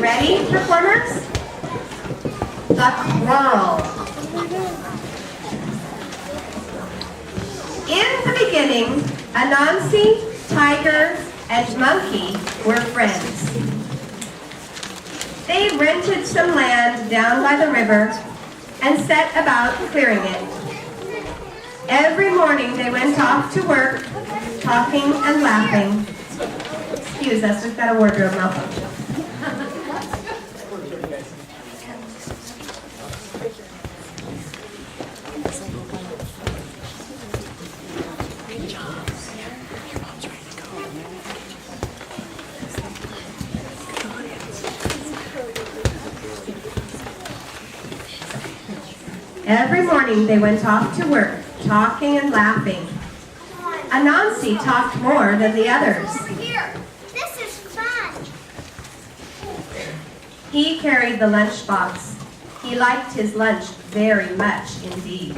ready, performers? The quarrel. In the beginning, Anansi, Tiger, and Monkey were friends. They rented some land down by the river and set about clearing it. Every morning they went off to work, talking and laughing. Excuse us, we've got a wardrobe malfunction. Every morning they went off to work, talking and laughing. Anansi talked more than the others. Over here. This is fun. He carried the lunchbox. He liked his lunch very much indeed.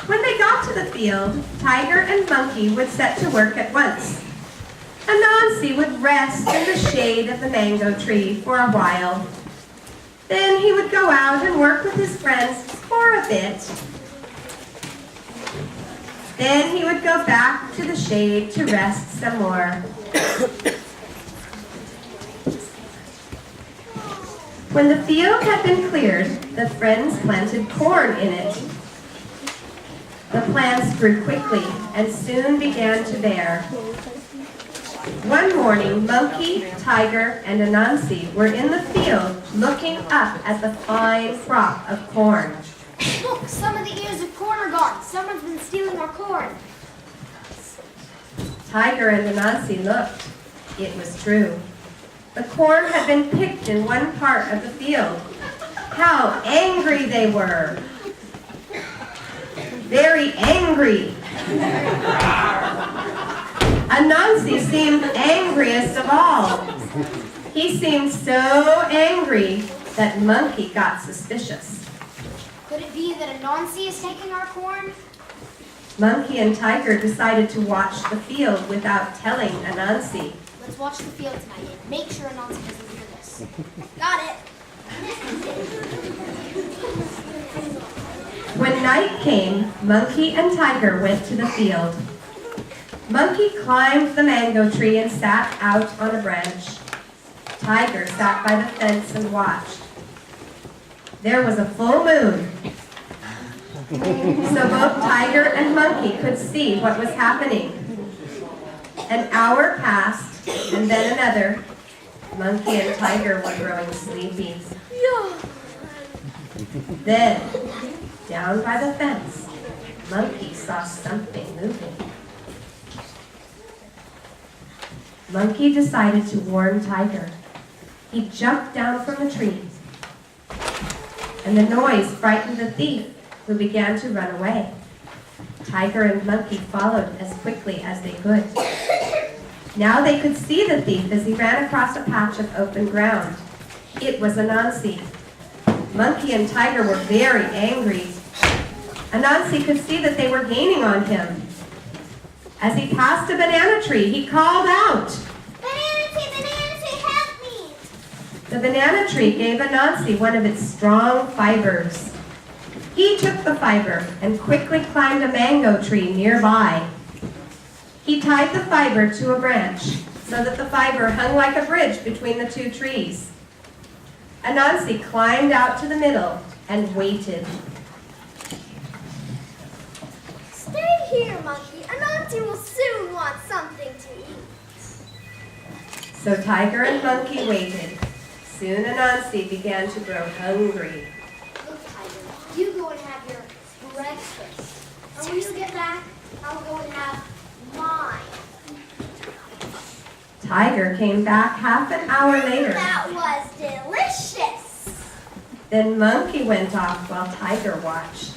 When they got to the field, Tiger and Monkey would set to work at once. Anansi would rest in the shade of the mango tree for a while. Then he would go out and work with his friends for a bit. Then he would go back to the shade to rest some more. When the field had been cleared, the friends planted corn in it. The plants grew quickly and soon began to bear. One morning, Monkey, Tiger, and Anansi were in the field looking up at the fine crop of corn. Look, some of the ears of corn are gone. Someone's been stealing our corn. Tiger and Anansi looked. It was true. The corn had been picked in one part of the field. How angry they were! Very angry. Anansi seemed angriest of all. He seemed so angry that Monkey got suspicious. Could it be that Anansi is taking our corn? Monkey and Tiger decided to watch the field without telling Anansi. Let's watch the field tonight and make sure Anansi doesn't hear this. Got it. When night came, Monkey and Tiger went to the field. Monkey climbed the mango tree and sat out on a branch. Tiger sat by the fence and watched. There was a full moon, so both Tiger and Monkey could see what was happening. An hour passed, and then another. Monkey and Tiger were growing sleepy. Then, down by the fence, Monkey saw something moving. Monkey decided to warn Tiger. He jumped down from the tree, and the noise frightened the thief, who began to run away. Tiger and Monkey followed as quickly as they could. Now they could see the thief as he ran across a patch of open ground. It was Anansi. Monkey and Tiger were very angry. Anansi could see that they were gaining on him. As he passed a banana tree, he called out, Banana tree, help me! The banana tree gave Anansi one of its strong fibers. He took the fiber and quickly climbed a mango tree nearby. He tied the fiber to a branch so that the fiber hung like a bridge between the two trees. Anansi climbed out to the middle and waited. Stay here, Monkey. Anansi will soon want something to eat. So Tiger and Monkey waited. Soon Anansi began to grow hungry. Look, Tiger, you go and have your breakfast. And when you get back, I'll go and have mine. Tiger came back half an hour later. That was delicious. Then Monkey went off while Tiger watched.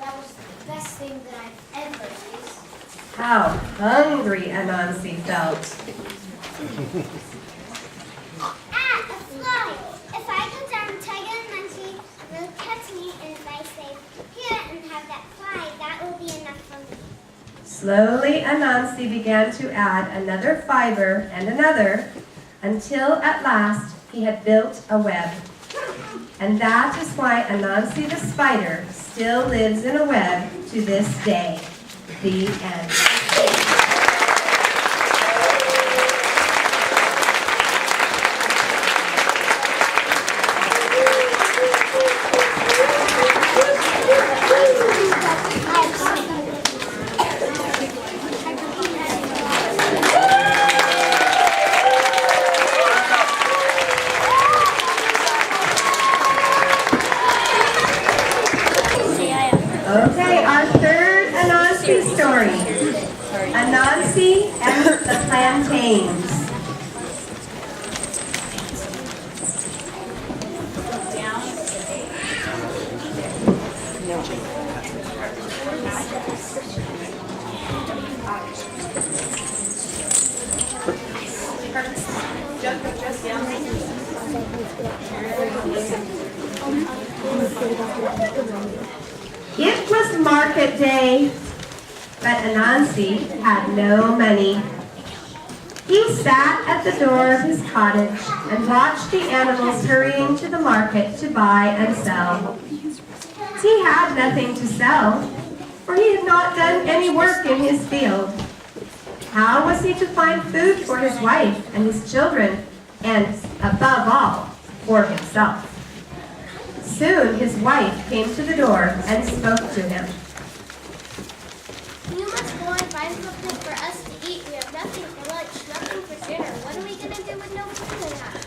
That was the best thing that I've ever tasted. How hungry Anansi felt. Ah, a fly. If I go down, Tiger and Monkey will catch me, and if I stay here and have that fly, that will be enough for me. Slowly, Anansi began to add another fiber and another, until at last he had built a web. And that is why Anansi the spider still lives in a web to this day. The end. Okay, our third Anansi story. Anansi and the Plantains. It was market day, but Anansi had no money. He sat at the door of his cottage and watched the animals hurrying to the market to buy and sell. He had nothing to sell, for he had not done any work in his field. How was he to find food for his wife and his children, and, above all, for himself? Soon his wife came to the door and spoke to him. You must go and find something for us to eat. We have nothing for lunch, nothing for dinner. What are we going to do with no food in the house?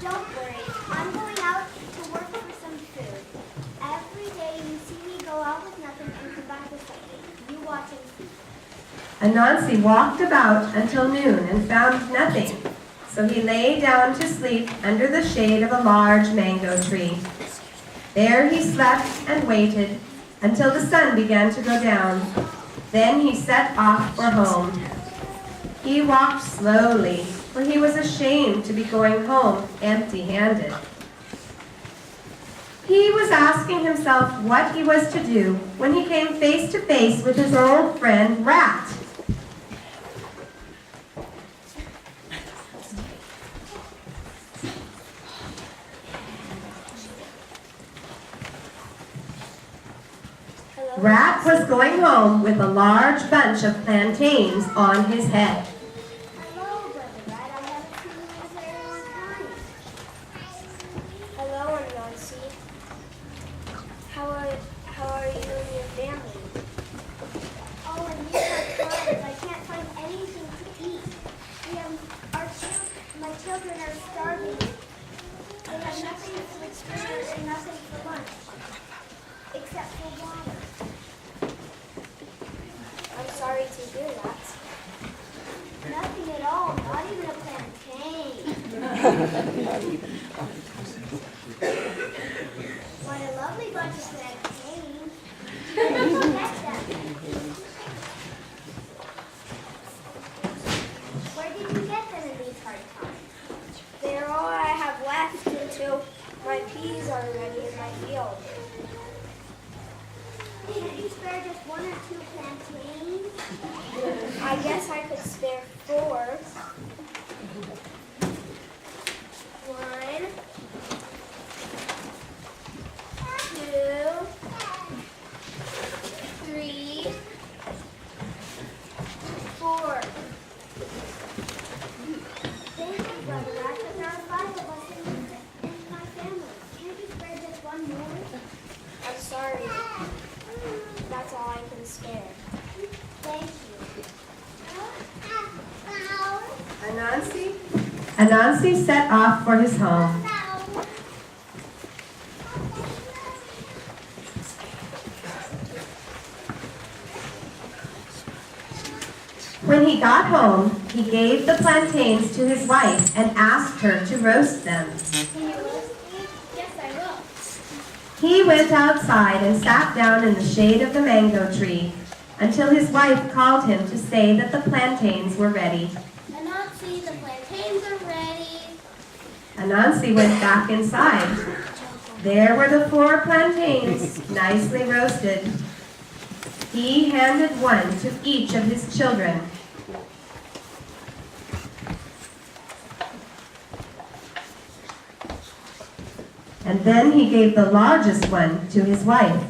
Don't worry. I'm going out to work for some food. Every day you see me go out with nothing and come back with something. You watch and see. Anansi walked about until noon and found nothing, so he lay down to sleep under the shade of a large mango tree. There he slept and waited until the sun began to go down. Then he set off for home. He walked slowly, for he was ashamed to be going home empty-handed. He was asking himself what he was to do when he came face to face with his old friend Rat. Rat was going home with a large bunch of plantains on his head. Hello, Brother Rat. I haven't seen you in a very long time. Hello, Anansi. How are you and your family? Oh, and you are friends. I can't find anything to eat. My children are starving. They have nothing for dinner and nothing for lunch, except for water. I'm sorry to hear that. Nothing at all, not even a plantain. What a lovely bunch of plantains. Where did you get them? Where did you get them in these hard times? They're all I have left until my peas are ready in my field. Can't you spare just one or two plantains? I guess I could spare 4. 1, 2, 3, 4. Thank you, Brother Rat, but there are 5 of us in my family. Can't you spare just one more? I'm sorry. That's all I can spare. Thank you. Anansi set off for his home. When he got home, he gave the plantains to his wife and asked her to roast them. Can you roast me? Yes, I will. He went outside and sat down in the shade of the mango tree until his wife called him to say that the plantains were ready. Anansi, the plantains are ready. Anansi went back inside. There were the 4 plantains, nicely roasted. He handed one to each of his children. And then he gave the largest one to his wife.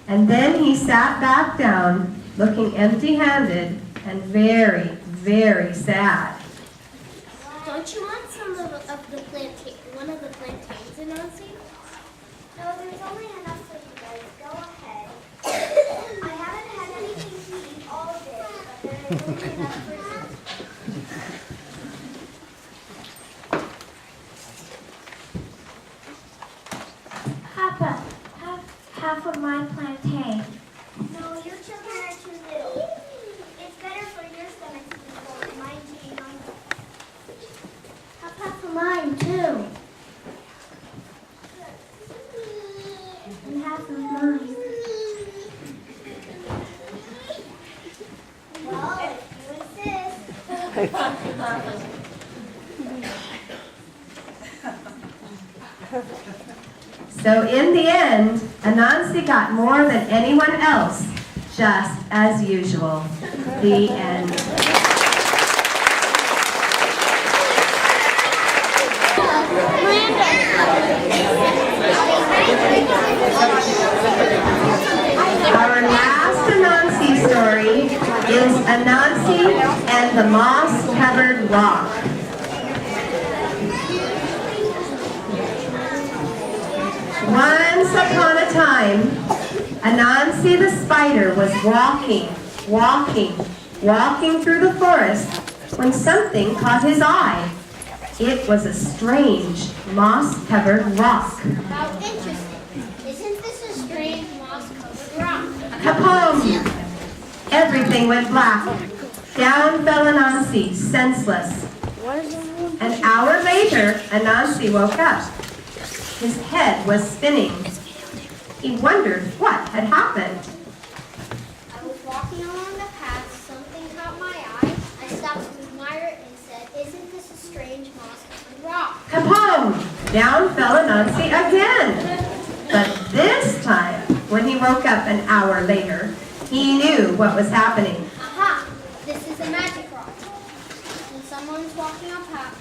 And then he sat back down, looking empty-handed and very, very sad. Don't you want some of the one of the plantains, Anansi? No, there's only enough for you guys. Go ahead. I haven't had anything to eat all day, but there is only enough for you. Papa, have half of my plantain. No, your children are too little. It's better for your stomach to be full and mine to be hungry. Have half of mine too. And half of mine. Well, if you insist. So in the end, Anansi got more than anyone else, just as usual. The end. Our last Anansi story is Anansi and the Moss-Covered Rock. Once upon a time, Anansi the spider was walking through the forest when something caught his eye. It was a strange, moss-covered rock. How interesting. Isn't this a strange moss-covered rock? Kaboom! Everything went black. Down fell Anansi, senseless. An hour later, Anansi woke up. His head was spinning. He wondered what had happened. I was walking along the path, something caught my eye. I stopped to admire it and said, isn't this a strange moss-covered rock? Kaboom! Down fell Anansi again. But this time, when he woke up an hour later, he knew what was happening. Aha! This is a magic rock. When someone's walking on the path,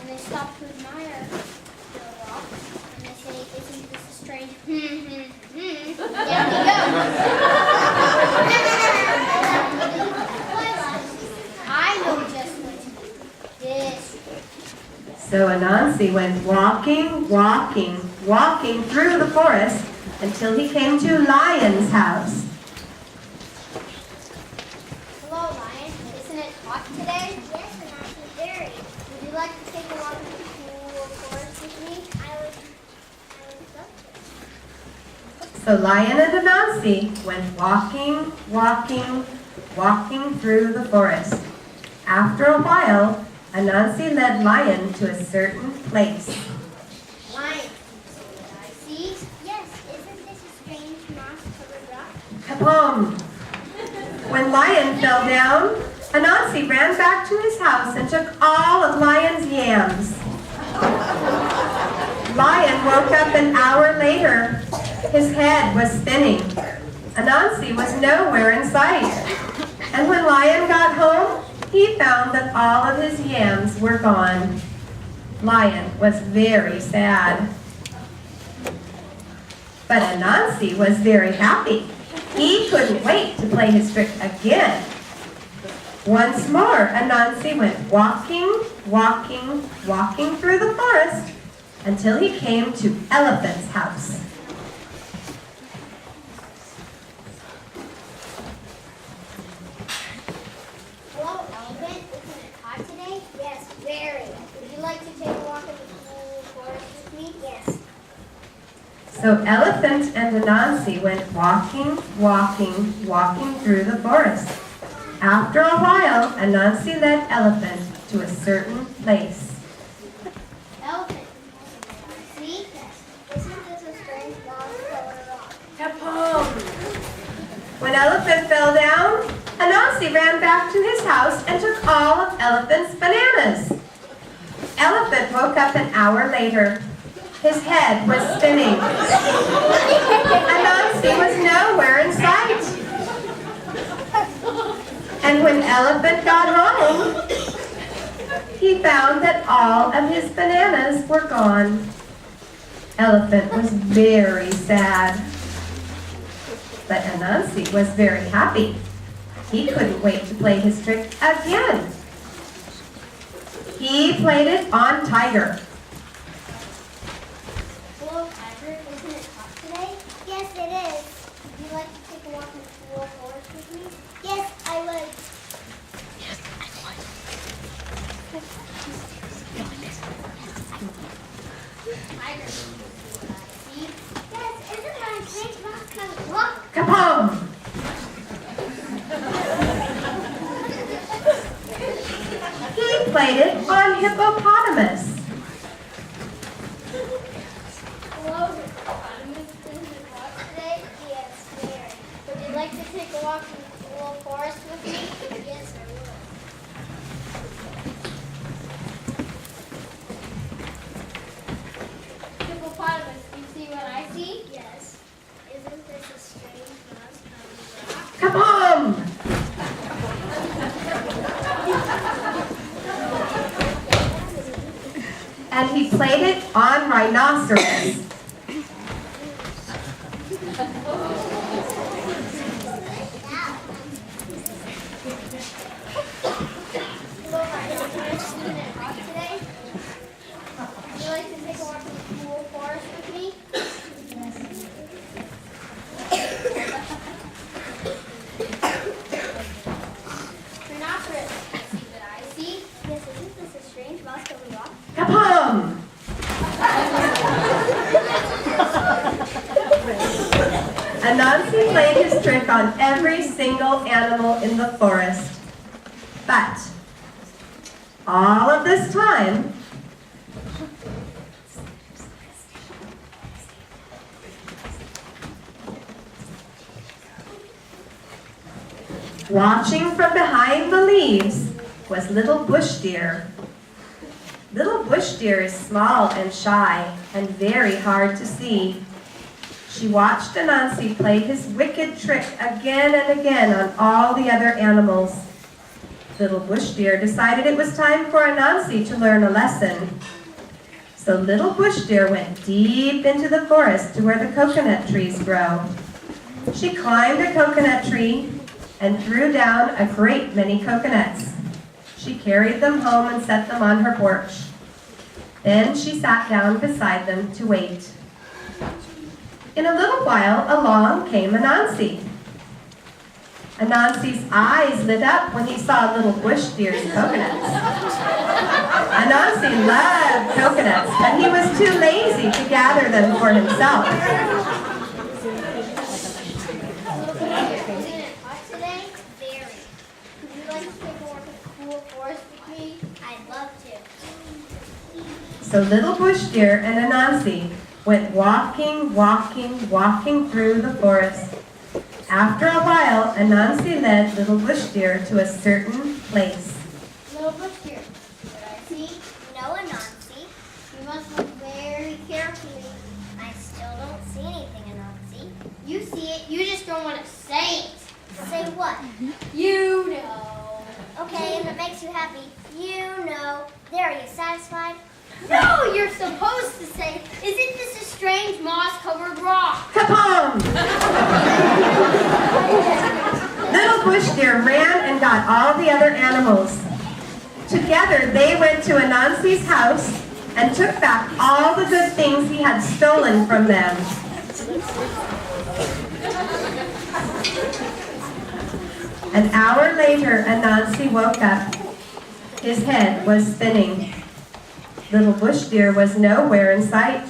and they stop to admire the rock, and they say, isn't this a strange There we go. I know just what to do. This. So Anansi went walking through the forest until he came to Lion's house. Hello, Lion. Isn't it hot today? Yes, and I'm very. Would you like to take a walk in the cool forest with me? I would love to. So Lion and Anansi went walking through the forest. After a while, Anansi led Lion to a certain place. Lion, did I see? Yes, isn't this a strange moss-covered rock? Kaboom! When Lion fell down, Anansi ran back to his house and took all of Lion's yams. Lion woke up an hour later. His head was spinning. Anansi was nowhere in sight. And when Lion got home, he found that all of his yams were gone. Lion was very sad. But Anansi was very happy. He couldn't wait to play his trick again. Once more, Anansi went walking through the forest until he came to Elephant's house. Hello, Elephant. Isn't it hot today? Yes, very. Would you like to take a walk in the cool forest with me? Yes. So Elephant and Anansi went walking through the forest. After a while, Anansi led Elephant to a certain place. Elephant. See? Isn't this a strange moss-covered rock? When Elephant fell down, Anansi ran back to his house and took all of Elephant's bananas. Elephant woke up an hour later. His head was spinning. Anansi was nowhere in sight. And when Elephant got home, he found that all of his bananas were gone. Elephant was very sad. But Anansi was very happy. He couldn't wait to play his trick again. He played it on Tiger. Hello, Tiger. Isn't it hot today? Yes, it is. Would you like to take a walk in the cool forest with me? Yes, I would. Tiger, what I see. Yes, isn't my tank box kind of rock? Kaboom! He played it on Hippopotamus. Hello, hippopotamus. Isn't it hot today? Yes, very. Would you like to take a walk in the cool forest with me? Yes, I would. Hippopotamus, do you see what I see? Yes. Isn't this a strange mouse kind of rock? Kaboom! And he played it on Rhinoceros. Hello, rhinoceros. Isn't it hot today? Would you like to take a walk in the cool forest with me? Rhinoceros, do you see what I see? Yes, isn't this a strange mouse kind of rock? Kaboom! Anansi played his trick on every single animal in the forest. But all of this time, watching from behind the leaves was little bush deer. Little bush deer is small and shy and very hard to see. She watched Anansi play his wicked trick again and again on all the other animals. Little bush deer decided it was time for Anansi to learn a lesson. So little bush deer went deep into the forest to where the coconut trees grow. She climbed a coconut tree and threw down a great many coconuts. She carried them home and set them on her porch. Then she sat down beside them to wait. In a little while, along came Anansi. Anansi's eyes lit up when he saw little bush deer's coconuts. Anansi loved coconuts, but he was too lazy to gather them for himself. Isn't it hot today? Very. Would you like to take a walk in the cool forest with me? I'd love to. So little bush deer and Anansi went walking through the forest. After a while, Anansi led little bush deer to a certain place. Little bush deer, what I see? No, Anansi. You must look very carefully. I still don't see anything, Anansi. You see it, you just don't want to say it. Say what? You know. Okay, if it makes you happy, you know. There, are you satisfied? No, you're supposed to say, isn't this a strange moss-covered rock? Kaboom! Little bush deer ran and got all the other animals. Together, they went to Anansi's house and took back all the good things he had stolen from them. An hour later, Anansi woke up. His head was spinning. Little bush deer was nowhere in sight.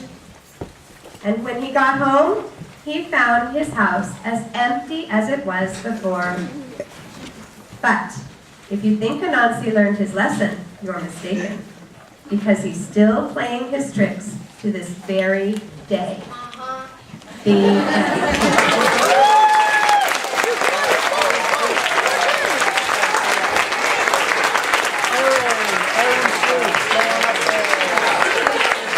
And when he got home, he found his house as empty as it was before. But if you think Anansi learned his lesson, you're mistaken, because he's still playing his tricks to this very day. The end.